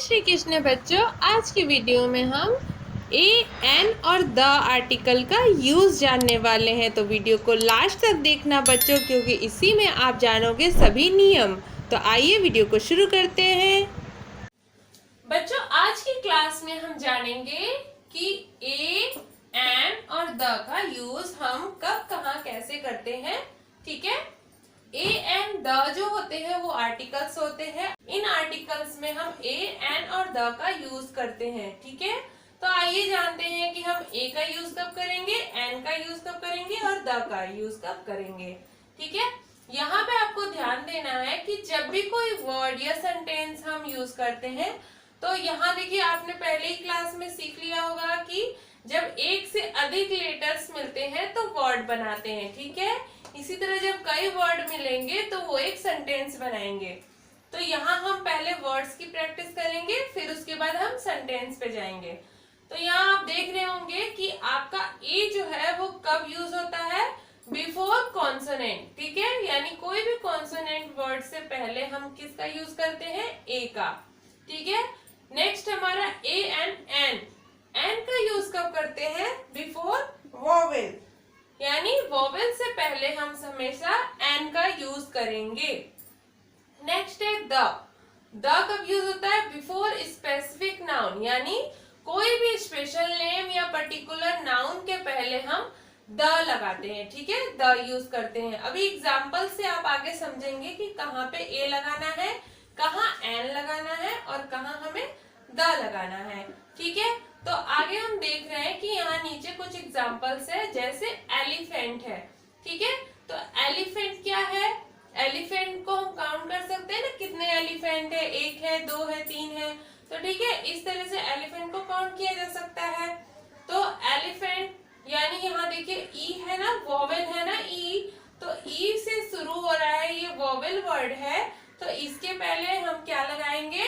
श्री कृष्ण बच्चों, आज की वीडियो में हम ए एन और द आर्टिकल का यूज़ जानने वाले हैं। तो वीडियो को लास्ट तक देखना बच्चों, क्योंकि इसी में आप जानोगे सभी नियम। तो आइए वीडियो को शुरू करते हैं। बच्चों, आज की क्लास में हम जानेंगे कि ए एन और द का यूज़ हम कब कहाँ कैसे करते हैं। ठीक है, ए एन द जो होते हैं वो आर्टिकल्स होते हैं। इन आर्टिकल्स में हम ए एन और द का यूज करते हैं। ठीक है, तो आइए जानते हैं कि हम ए का यूज कब करेंगे, एन का यूज कब करेंगे और द का यूज कब करेंगे। ठीक है, यहाँ पे आपको ध्यान देना है कि जब भी कोई वर्ड या सेंटेंस हम यूज करते हैं तो यहाँ देखिए, आपने पहले ही क्लास में सीख लिया होगा कि जब एक से अधिक लेटर्स मिलते हैं तो वर्ड बनाते हैं। ठीक है, इसी तरह जब कई वर्ड मिलेंगे तो वो एक सेंटेंस बनाएंगे। तो यहाँ हम पहले वर्ड्स की प्रैक्टिस करेंगे, फिर उसके बाद हम सेंटेंस पे जाएंगे। तो यहाँ आप देख रहे होंगे कि आपका ए जो है वो कब यूज होता है, बिफोर कॉन्सोनेंट। ठीक है, यानी कोई भी कॉन्सोनेंट वर्ड से पहले हम किसका यूज करते हैं, ए का। ठीक है, नेक्स्ट हमारा ए एंड एन। एन का यूज कब करते हैं, बिफोर वोवेल, यानी वोवेल से पहले हम हमेशा एन का यूज करेंगे। नेक्स्ट है द। द कब यूज होता है, बिफोर स्पेसिफिक नाउन, यानी कोई भी स्पेशल नेम या पर्टिकुलर नाउन के पहले हम द लगाते हैं। ठीक है, द यूज करते हैं। अभी एग्जाम्पल से आप आगे समझेंगे कि कहाँ पे ए लगाना है, कहाँ एन लगाना है और कहाँ हमें द लगाना है। ठीक है, तो आगे हम देख रहे हैं कि यहाँ नीचे कुछ एग्जाम्पल्स है, जैसे एलिफेंट है। ठीक है, तो एलिफेंट क्या है, एलिफेंट को हम काउंट कर सकते हैं ना, कितने एलिफेंट है, एक है, दो है, तीन है। तो ठीक है, इस तरह से एलिफेंट को काउंट किया जा सकता है। तो एलिफेंट यानी यहाँ देखिए ई है ना, वोवेल है ना ई, तो ई से शुरू हो रहा है, ये वोवेल वर्ड है, तो इसके पहले हम क्या लगाएंगे,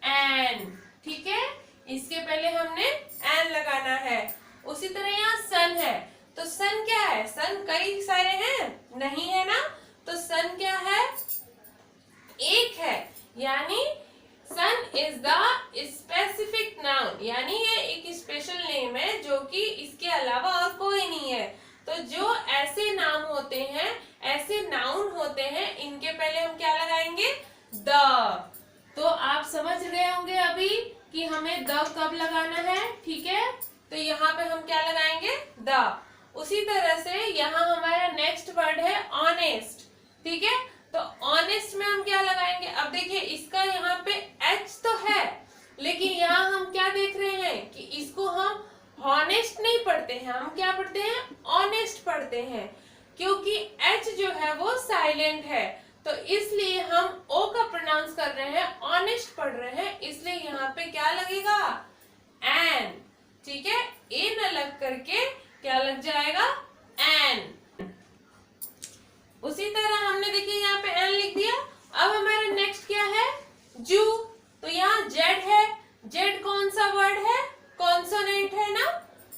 एन। ठीक है, इसके पहले हमने एन लगाना है। उसी तरह यहाँ सन है, तो सन क्या है, सन कई सारे हैं, नहीं है ना, तो सन क्या है, एक है, यानी सन इज द स्पेसिफिक नाउन, यानी ये एक स्पेशल नेम है जो कि इसके अलावा और कोई नहीं है। तो जो ऐसे नाम होते हैं, ऐसे नाउन होते हैं, इनके पहले हम क्या लगाएंगे, द। तो आप समझ गए होंगे अभी कि हमें द कब लगाना है। ठीक है, तो यहाँ पे हम क्या लगाएंगे, द। उसी तरह से यहाँ हमारा नेक्स्ट वर्ड है ऑनेस्ट। ठीक है, तो ऑनेस्ट में हम क्या लगाएंगे, अब देखिए इसका यहाँ पे एच तो है, लेकिन यहाँ हम क्या देख रहे हैं कि इसको हम हॉनेस्ट नहीं पढ़ते हैं, हम क्या पढ़ते हैं, ऑनेस्ट पढ़ते हैं, क्योंकि एच जो है वो साइलेंट है। तो इसलिए हम ओ का प्रोनाउंस कर रहे हैं, ऑनेस्ट पढ़ रहे हैं, इसलिए यहाँ पे क्या लगेगा, एन। ठीक है, ए न लग करके क्या लग जाएगा, एन। उसी तरह हमने देखिए यहाँ पे एन लिख दिया। अब हमारा नेक्स्ट क्या है, जू। तो यहाँ जेड है, जेड कौन सा वर्ड है, कॉन्सोनेंट है ना,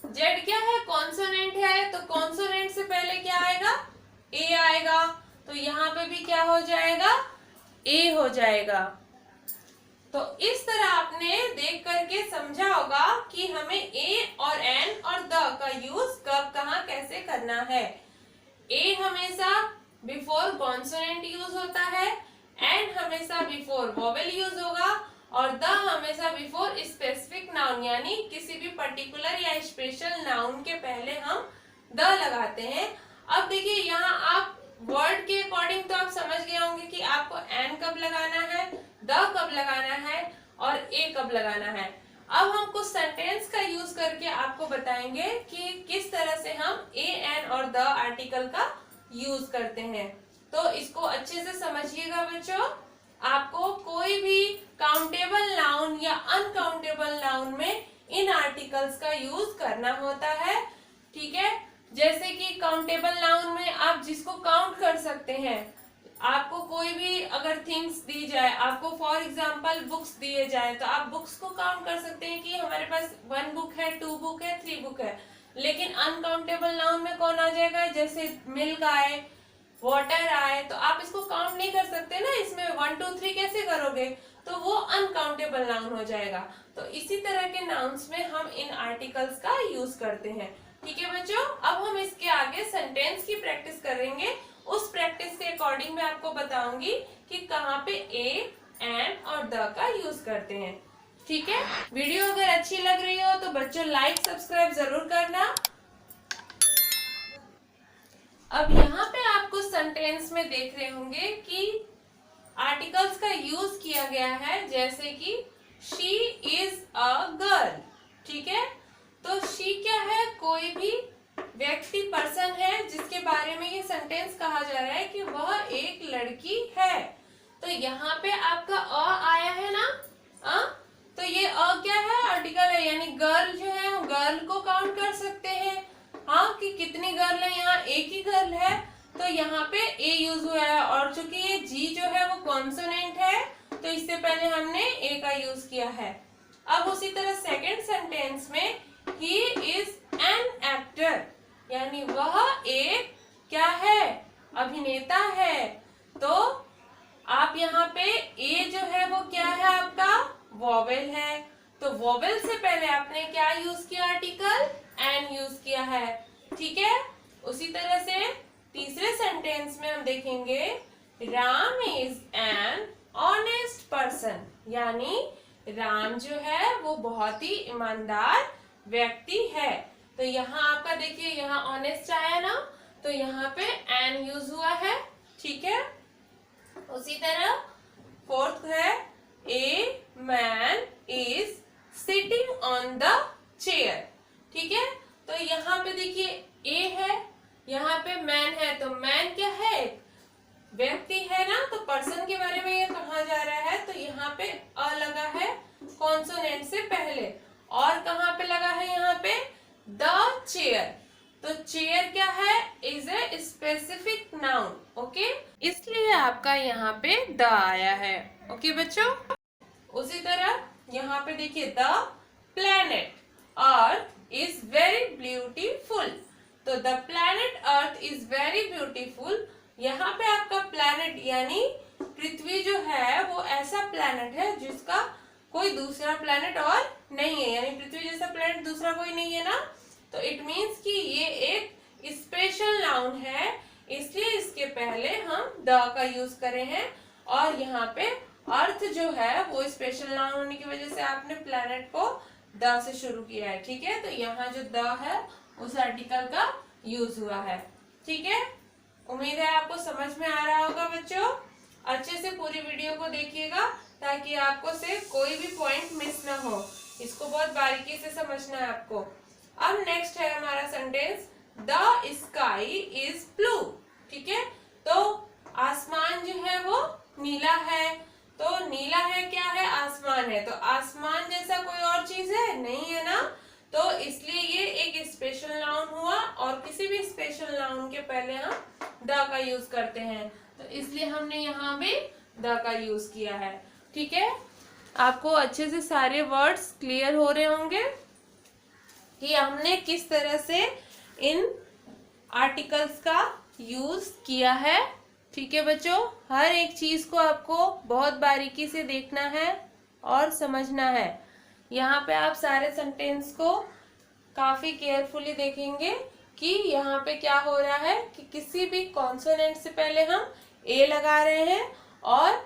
जेड क्या है, कॉन्सोनेंट है, तो कॉन्सोनेंट से पहले क्या आएगा, ए आएगा, तो यहाँ पे भी क्या हो जाएगा, ए हो जाएगा। तो इस तरह आपने देख करके समझा होगा कि हमें ए और एन और द का यूज कब कहाँ कैसे करना है। ए हमेशा बिफोर कॉन्सोनेंट यूज होता है, एन हमेशा बिफोर वोवेल यूज होगा, और द हमेशा बिफोर स्पेसिफिक नाउन, यानी किसी भी पर्टिकुलर या स्पेशल नाउन के पहले हम द लगाते हैं। अब देखिए यहाँ आप वर्ड के अकॉर्डिंग तो आप समझ गए होंगे कि आपको एन कब लगाना है, द कब लगाना है और ए कब लगाना है। अब हम कुछ सेंटेंस का यूज करके आपको बताएंगे कि किस तरह से हम ए एन और द आर्टिकल का यूज करते हैं। तो इसको अच्छे से समझिएगा बच्चों। आपको कोई भी काउंटेबल नाउन या अनकाउंटेबल नाउन में इन आर्टिकल्स का यूज करना होता है। ठीक है, जैसे कि काउंटेबल नाउन में आप जिसको काउंट कर सकते हैं, आपको कोई भी अगर थिंग्स दी जाए, आपको फॉर एग्जांपल बुक्स दिए जाए, तो आप बुक्स को काउंट कर सकते हैं कि हमारे पास 1 बुक है, 2 बुक है, 3 बुक है। लेकिन अनकाउंटेबल नाउन में कौन आ जाएगा, जैसे मिल्क आए, वाटर आए, तो आप इसको काउंट नहीं कर सकते ना, इसमें 1 2 3 कैसे करोगे। तो वो अनकाउंटेबल नाउन हो जाएगा। तो इसी तरह के नाउन्स में हम इन आर्टिकल्स का यूज करते हैं। ठीक है बच्चों, अब हम इसके आगे सेंटेंस की प्रैक्टिस करेंगे। उस प्रैक्टिस के अकॉर्डिंग मैं आपको बताऊंगी कि कहाँ पे ए, एन और द का यूज करते हैं। ठीक है, वीडियो अगर अच्छी लग रही हो तो बच्चों लाइक सब्सक्राइब जरूर करना। अब यहाँ पे आपको सेंटेंस में देख रहे होंगे कि आर्टिकल्स का यूज किया गया है, जैसे कि शी इज अ गर्ल। ठीक है, तो शी क्या है, कोई भी व्यक्ति, पर्सन है जिसके बारे में ये सेंटेंस कहा जा रहा है कि वह एक लड़की है। तो यहाँ पे आपका अ आया है ना, तो ये अ क्या है, आर्टिकल है, यानी गर्ल जो है गर्ल को काउंट कर सकते हैं। हाँ, कि कितनी गर्ल है, यहाँ एक ही गर्ल है, तो यहाँ पे ए यूज हुआ है। और चूंकि ये जी जो है वो कॉन्सोनेंट है, तो इससे पहले हमने ए का यूज किया है। अब उसी तरह सेकंड सेंटेंस में ही इज एन एक्टर, यानी वह एक क्या है, अभिनेता है। तो आप यहाँ पे ए जो है वो क्या है, आपका वोवेल है। तो वोवेल से पहले आपने क्या यूज किया, आर्टिकल एन यूज किया है। ठीक है, उसी तरह से तीसरे सेंटेंस में हम देखेंगे Ram is an honest person, यानी राम जो है वो बहुत ही ईमानदार व्यक्ति है। तो यहाँ आपका देखिए, यहाँ ऑनेस्ट आया ना, तो यहाँ पे एन यूज हुआ है। ठीक है, उसी तरह फोर्थ है a man is sitting on the chair. ठीक है, तो यहाँ पे देखिए ए है, यहाँ पे मैन है, तो मैन क्या है, व्यक्ति है ना, तो पर्सन के बारे में ये कहा जा रहा है। तो यहाँ पे अ लगा है कॉन्सोनेंट से पहले, और कहाँ पे लगा है, यहाँ पे द चेयर। तो चेयर क्या है, is a specific noun. Okay, इसलिए आपका यहाँ पे द आया है। ओके बच्चों, उसी तरह यहाँ पे देखिए the planet earth is very beautiful. तो the planet earth is very beautiful, यहाँ पे आपका प्लैनेट यानी पृथ्वी जो है वो ऐसा प्लैनेट है जिसका कोई दूसरा प्लैनेट और नहीं है, यानी पृथ्वी जैसा प्लैनेट दूसरा कोई नहीं है ना। तो इट मीन्स कि ये एक स्पेशल नाउन है, इसलिए इसके पहले हम द का यूज करे हैं। और यहाँ पे अर्थ जो है वो स्पेशल नाउन होने की वजह से आपने प्लैनेट को द से शुरू किया है। ठीक है, तो यहाँ जो द है उस आर्टिकल का यूज हुआ है। ठीक है, उम्मीद है आपको समझ में आ रहा होगा बच्चों। अच्छे से पूरी वीडियो को देखिएगा ताकि आपको से कोई भी पॉइंट मिस ना हो, इसको बहुत बारीकी से समझना है आपको। अब नेक्स्ट है हमारा sentence the sky is blue. ठीक है, तो आसमान जो है वो नीला है। तो नीला है क्या है, आसमान है। तो आसमान जैसा कोई और चीज है नहीं है ना, तो इसलिए ये एक स्पेशल नाउन हुआ, और किसी भी स्पेशल नाउन के पहले हम द का यूज करते हैं, तो इसलिए हमने यहाँ भी द का यूज किया है। ठीक है, आपको अच्छे से सारे वर्ड्स क्लियर हो रहे होंगे कि हमने किस तरह से इन आर्टिकल्स का यूज किया है। ठीक है बच्चों, हर एक चीज को आपको बहुत बारीकी से देखना है और समझना है। यहाँ पे आप सारे सेंटेंस को काफी केयरफुली देखेंगे कि यहाँ पे क्या हो रहा है कि किसी भी कॉन्सोनेंट से पहले हम ए लगा रहे हैं और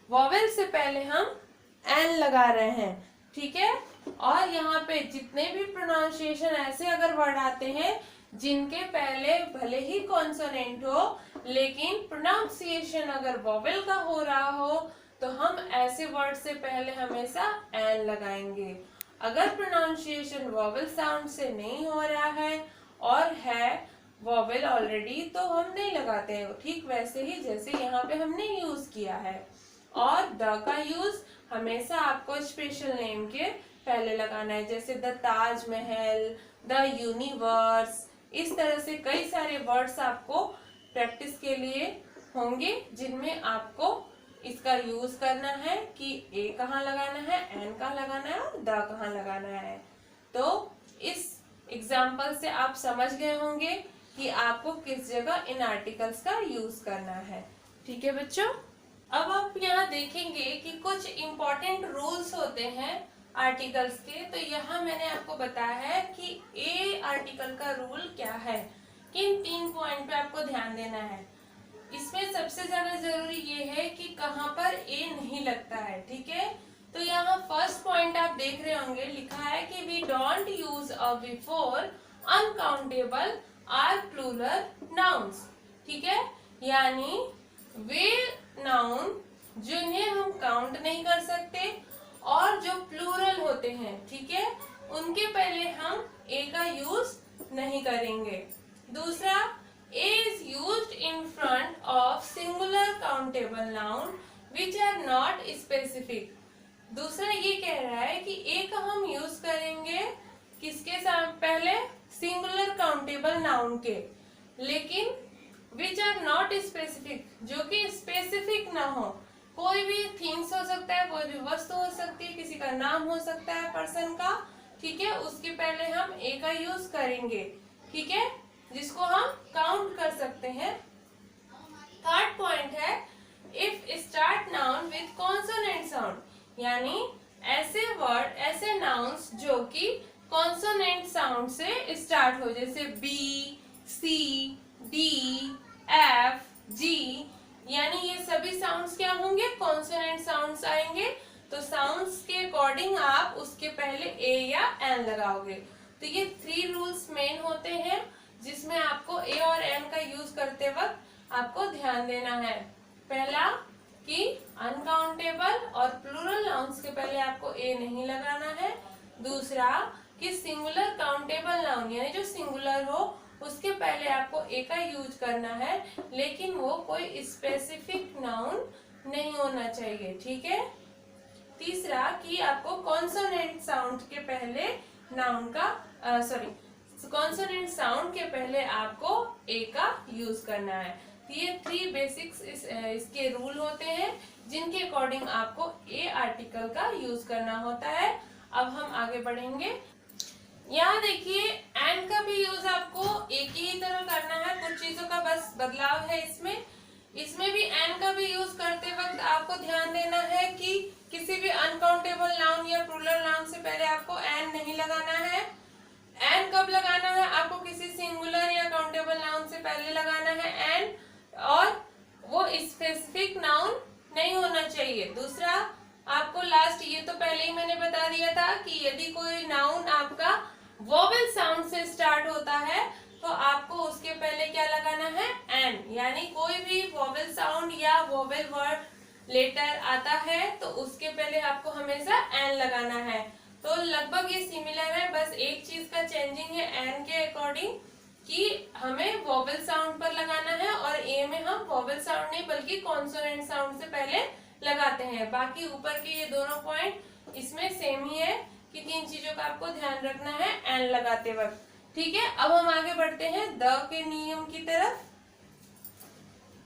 वॉवेल से पहले हम एन लगा रहे हैं। ठीक है, और यहाँ पे जितने भी प्रोनाउंसिएशन ऐसे अगर वर्ड आते हैं जिनके पहले भले ही कॉन्सोनेंट हो लेकिन प्रोनाउंसिएशन अगर वॉवेल का हो रहा हो, तो हम ऐसे वर्ड से पहले हमेशा एन लगाएंगे। अगर प्रोनाउंसिएशन वॉवेल साउंड से नहीं हो रहा है और है वॉवेल ऑलरेडी, तो हम नहीं लगाते हैं, ठीक वैसे ही जैसे यहाँ पे हमने यूज किया है। और द का यूज हमेशा आपको स्पेशल नेम के पहले लगाना है, जैसे द ताजमहल, द यूनिवर्स। इस तरह से कई सारे वर्ड्स आपको प्रैक्टिस के लिए होंगे जिनमें आपको इसका यूज करना है कि ए कहाँ लगाना है, एन कहाँ लगाना है और द कहाँ लगाना है। तो इस एग्जाम्पल से आप समझ गए होंगे कि आपको किस जगह इन आर्टिकल्स का यूज करना है। ठीक है बच्चों, अब आप यहाँ देखेंगे कि कुछ इम्पोर्टेंट रूल्स होते हैं आर्टिकल्स के। तो यहाँ मैंने आपको बताया है कि ए आर्टिकल का रूल क्या है, किन 3 पॉइंट पे आपको ध्यान देना है। इसमें सबसे ज्यादा जरूरी ये है कि कहाँ पर ए नहीं लगता है, ठीक है। तो यहाँ फर्स्ट पॉइंट आप देख रहे होंगे, लिखा है कि we don't use a before uncountable or plural nouns, ठीक है। यानी वे नाउन जिन्हें हम काउंट नहीं कर सकते और जो प्लूरल होते हैं, ठीक है, उनके पहले हम ए का यूज नहीं करेंगे। दूसरा, A is used in front of singular countable noun which are not specific. दूसरा ये कह रहा है कि ए का हम यूज करेंगे किसके साथ, पहले सिंगुलर काउंटेबल नाउन के, लेकिन विच आर नॉट स्पेसिफिक, जो कि स्पेसिफिक ना हो। कोई भी थिंग्स हो सकता है, कोई भी वस्तु हो सकती है, किसी का नाम हो सकता है पर्सन का, ठीक है, उसके पहले हम ए का यूज करेंगे, ठीक है, जिसको हम काउंट कर सकते हैं। थर्ड पॉइंट है, if start noun with consonant sound, यानी ऐसे वर्ड, ऐसे नाउन्स जो कि कॉन्सोनेंट साउंड से स्टार्ट हो, जैसे बी, सी, डी, एफ, जी, यानी ये सभी साउंड्स क्या होंगे, कॉन्सोनेंट साउंड्स आएंगे। तो साउंड्स के अकॉर्डिंग आप उसके पहले ए या एन लगाओगे। तो ये 3 रूल्स मेन होते हैं जिसमें आपको ए और एन का यूज करते वक्त आपको ध्यान देना है। पहला कि अनकाउंटेबल और प्लूरल नाउन्स के पहले आपको ए नहीं लगाना है। दूसरा कि सिंगुलर काउंटेबल नाउन, यानी जो सिंगुलर हो उसके पहले आपको ए का यूज करना है, लेकिन वो कोई स्पेसिफिक नाउन नहीं होना चाहिए, ठीक है। तीसरा कि आपको कॉन्सोनेंट साउंड के पहले नाउन का कॉन्सोनेंट साउंड के पहले आपको ए का यूज करना है। तो ये 3 बेसिक्स इसके रूल होते हैं जिनके अकॉर्डिंग आपको ए आर्टिकल का यूज करना होता है। अब हम आगे बढ़ेंगे। यहाँ देखिए एंड का भी यूज आपको एक ही तरह करना है, कुछ चीजों का बस बदलाव है इसमें भी एंड का भी यूज करते वक्त आपको ध्यान देना है कि किसी भी अनकाउंटेबल नाउन या प्लूरल नाउन से पहले आपको एंड नहीं लगाना है। एंड कब लगाना है, आपको किसी सिंगुलर या काउंटेबल नाउन से पहले लगाना है एंड, और वो स्पेसिफिक नाउन नहीं होना चाहिए। दूसरा आपको लास्ट, ये तो पहले ही मैंने बता दिया था कि यदि कोई नाउन आपका वोवेल साउंड से स्टार्ट होता है तो आपको उसके पहले क्या लगाना है, एन, यानी कोई भी वोवेल साउंड या वोवेल वर्ड लेटर आता है तो उसके पहले आपको हमेशा एन लगाना है। तो लगभग ये सिमिलर है, बस एक चीज का चेंजिंग है एन के अकॉर्डिंग कि हमें वोवेल साउंड पर लगाना है और ए में हम वोवेल साउंड नहीं बल्कि कॉन्सोनेंट साउंड से पहले लगाते हैं। बाकी ऊपर के ये दोनों पॉइंट इसमें सेम ही है कि 3 चीजों का आपको ध्यान रखना है एन लगाते वक्त, ठीक है। अब हम आगे बढ़ते हैं द के नियम की तरफ।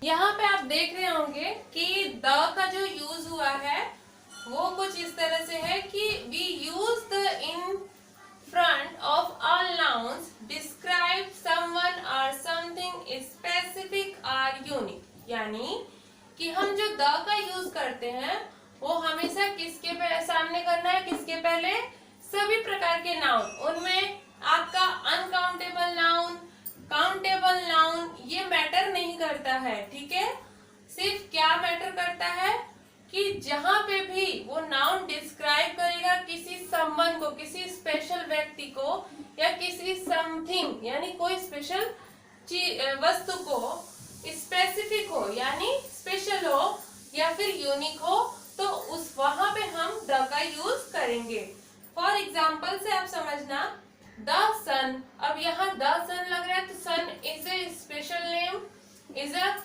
यहाँ पे आप देख रहे होंगे कि द का जो यूज हुआ है वो कुछ इस तरह से है कि we use the in front of all nouns describe someone और समथिंग स्पेसिफिक और यूनिक, यानी कि हम जो द का यूज करते हैं वो हमेशा किसके सामने करना है, किसके पहले, सभी प्रकार के नाउन, उनमें आपका अनकाउंटेबल नाउन, काउंटेबल नाउन, ये मैटर नहीं करता है, ठीक है। सिर्फ क्या मैटर करता है कि जहां पे भी वो नाउन डिस्क्राइब करेगा किसी समवन को, किसी स्पेशल व्यक्ति को या किसी समथिंग, यानी कोई स्पेशल वस्तु को, स्पेसिफिक हो यानी स्पेशल हो या फिर यूनिक हो, तो उस वहां पे हम द का यूज करेंगे। फॉर एग्जाम्पल से आप समझना, द सन, अब यहाँ द सन लग रहा है तो sun is a special name, is a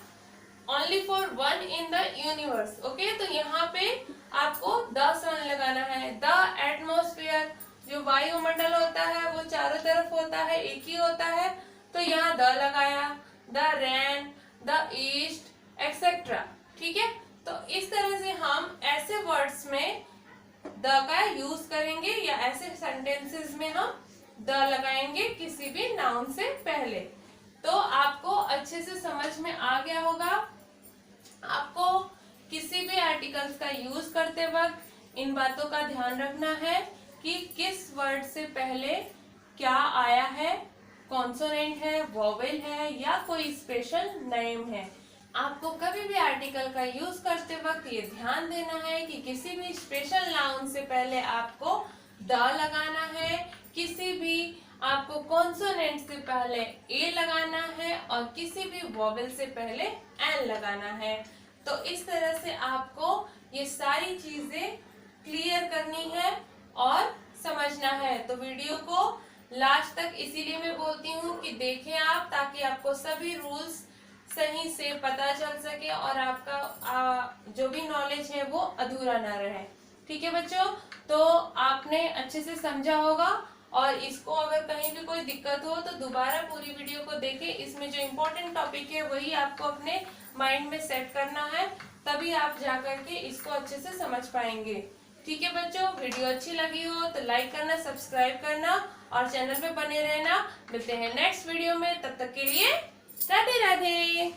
only for one in the universe, okay. तो यहाँ पे आपको द सन लगाना है। द एटमॉस्फेयर, जो वायुमंडल होता है वो चारों तरफ होता है, एक ही होता है, तो यहाँ द लगाया। The rain, the east etcetera, ठीक है। तो इस तरह से हम ऐसे वर्ड्स में द का यूज करेंगे या ऐसे सेंटेंसेस में हम द लगाएंगे किसी भी नाउन से पहले। तो आपको अच्छे से समझ में आ गया होगा। आपको किसी भी आर्टिकल्स का यूज करते वक्त इन बातों का ध्यान रखना है कि किस वर्ड से पहले क्या आया है, कॉन्सोनेंट है, वोवेल है या कोई स्पेशल नेम है। आपको कभी भी आर्टिकल का यूज करते वक्त ये ध्यान देना है कि किसी भी स्पेशल नाउन से पहले आपको द लगाना है, किसी भी आपको कॉन्सोनेंट से पहले ए लगाना है और किसी भी वोवेल से पहले एन लगाना है। तो इस तरह से आपको ये सारी चीजें क्लियर करनी है और समझना है। तो वीडियो को लास्ट तक इसीलिए मैं बोलती हूँ कि देखें आप, ताकि आपको सभी रूल्स सही से पता चल सके और आपका जो भी नॉलेज है वो अधूरा ना रहे। ठीक है बच्चों, तो आपने अच्छे से समझा होगा और इसको अगर कहीं भी कोई दिक्कत हो तो दोबारा पूरी वीडियो को देखें। इसमें जो इम्पोर्टेंट टॉपिक है वही आपको अपने माइंड में सेट करना है, तभी आप जाकर के इसको अच्छे से समझ पाएंगे। ठीक है बच्चों, वीडियो अच्छी लगी हो तो लाइक करना, सब्सक्राइब करना और चैनल पे बने रहना। मिलते हैं नेक्स्ट वीडियो में, तब तक के लिए राधे राधे।